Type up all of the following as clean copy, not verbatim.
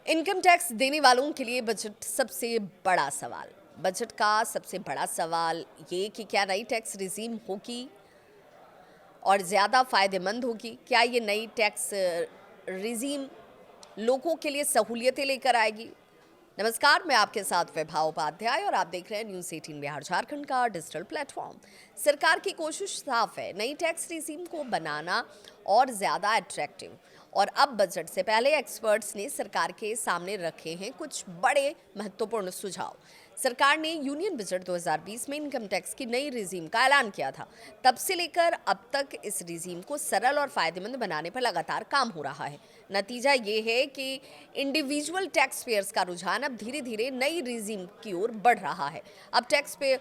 Income tax देने वालों के लिए बजट सबसे बड़ा सवाल। बजट का सबसे बड़ा सवाल ये कि क्या नई टैक्स रिजीम होगी और ज़्यादा फ़ायदेमंद होगी। क्या ये नई टैक्स रिजीम लोगों के लिए सहूलियतें लेकर आएगी। नमस्कार, मैं आपके साथ वैभा उपाध्याय और आप देख रहे हैं न्यूज़ 18 बिहार झारखंड का डिजिटल प्लेटफॉर्म। सरकार की कोशिश साफ है, नई टैक्स रिजीम को बनाना और ज़्यादा अट्रैक्टिव। और अब बजट से पहले एक्सपर्ट्स ने सरकार के सामने रखे हैं कुछ बड़े महत्वपूर्ण सुझाव। सरकार ने यूनियन बजट 2020 में इनकम टैक्स की नई रिजीम का ऐलान किया था। तब से लेकर अब तक इस रिजीम को सरल और फायदेमंद बनाने पर लगातार काम हो रहा है। नतीजा ये है कि इंडिविजुअल टैक्स पेयर्स का रुझान अब धीरे धीरे नई रिजीम की ओर बढ़ रहा है। अब टैक्स पे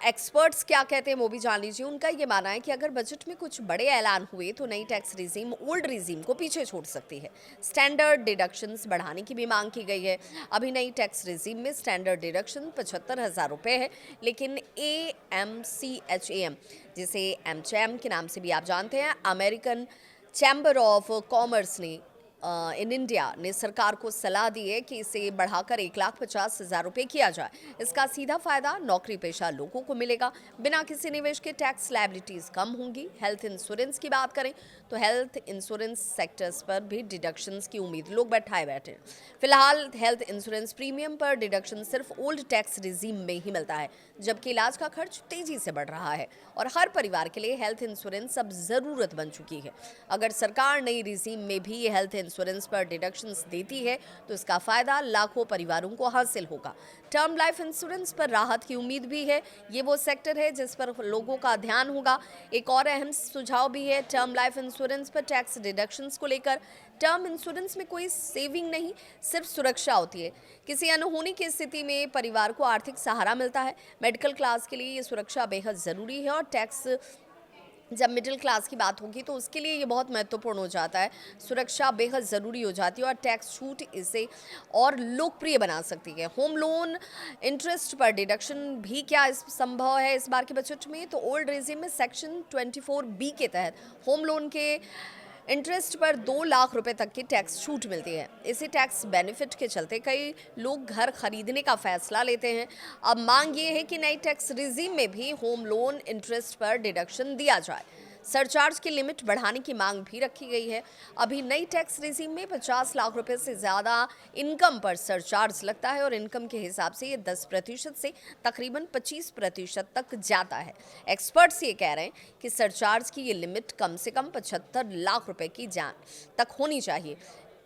एक्सपर्ट्स क्या कहते हैं वो भी जान लीजिए। उनका ये मानना है कि अगर बजट में कुछ बड़े ऐलान हुए तो नई टैक्स रिजीम ओल्ड रिजीम को पीछे छोड़ सकती है। स्टैंडर्ड डिडक्शंस बढ़ाने की भी मांग की गई है। अभी नई टैक्स रिजीम में स्टैंडर्ड डिडक्शन 75,000 रुपये है, लेकिन AMCHAM, जिसे एमचैम के नाम से भी आप जानते हैं, अमेरिकन चैम्बर ऑफ कॉमर्स ने इन इंडिया ने सरकार को सलाह दी है कि इसे बढ़ाकर 1,50,000 रुपये किया जाए। इसका सीधा फायदा नौकरी पेशा लोगों को मिलेगा। बिना किसी निवेश के टैक्स लायबिलिटीज़ कम होंगी। हेल्थ इंश्योरेंस की बात करें तो हेल्थ इंश्योरेंस सेक्टर्स पर भी डिडक्शंस की उम्मीद लोग बैठाए बैठे। फिलहाल हेल्थ इंश्योरेंस प्रीमियम पर डिडक्शन सिर्फ ओल्ड टैक्स रिजीम में ही मिलता है, जबकि इलाज का खर्च तेजी से बढ़ रहा है और हर परिवार के लिए हेल्थ इंश्योरेंस अब ज़रूरत बन चुकी है। अगर सरकार नई रिजीम में भी हेल्थ इंश्योरेंस पर डिडक्शंस देती है तो इसका फायदा लाखों परिवारों को हासिल होगा। टर्म लाइफ इंश्योरेंस पर राहत की उम्मीद भी है। ये वो सेक्टर है जिस पर लोगों का ध्यान होगा। एक और अहम सुझाव भी है टर्म लाइफ इंश्योरेंस पर टैक्स डिडक्शंस को लेकर। टर्म इंश्योरेंस में कोई सेविंग नहीं, सिर्फ सुरक्षा होती है। किसी अनहोनी की स्थिति में परिवार को आर्थिक सहारा मिलता है। मेडिकल क्लास के लिए ये सुरक्षा बेहद ज़रूरी है और टैक्स जब मिडिल क्लास की बात होगी तो उसके लिए ये बहुत महत्वपूर्ण हो जाता है। सुरक्षा बेहद ज़रूरी हो जाती है और टैक्स छूट इसे और लोकप्रिय बना सकती है। होम लोन इंटरेस्ट पर डिडक्शन भी क्या इस संभव है इस बार के बजट में? तो ओल्ड रेजिम में सेक्शन 24B के तहत होम लोन के इंटरेस्ट पर 2 लाख रुपए तक की टैक्स छूट मिलती है। इसी टैक्स बेनिफिट के चलते कई लोग घर खरीदने का फैसला लेते हैं। अब मांग ये है कि नई टैक्स रिजीम में भी होम लोन इंटरेस्ट पर डिडक्शन दिया जाए। सरचार्ज की लिमिट बढ़ाने की मांग भी रखी गई है। अभी नई टैक्स रिजीम में 50 लाख रुपए से ज़्यादा इनकम पर सरचार्ज लगता है और इनकम के हिसाब से ये 10% से तकरीबन 25% तक जाता है। एक्सपर्ट्स ये कह रहे हैं कि सरचार्ज की ये लिमिट कम से कम 75 लाख रुपए की जान तक होनी चाहिए।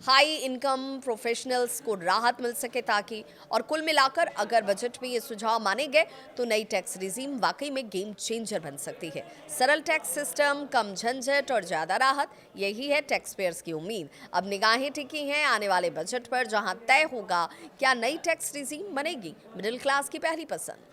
हाई इनकम प्रोफेशनल्स को राहत मिल सके ताकि, और कुल मिलाकर अगर बजट में ये सुझाव माने गए तो नई टैक्स रिजीम वाकई में गेम चेंजर बन सकती है। सरल टैक्स सिस्टम, कम झंझट और ज़्यादा राहत, यही है टैक्स पेयर्स की उम्मीद। अब निगाहें टिकी हैं आने वाले बजट पर, जहां तय होगा क्या नई टैक्स रिजीम बनेगी मिडिल क्लास की पहली पसंद।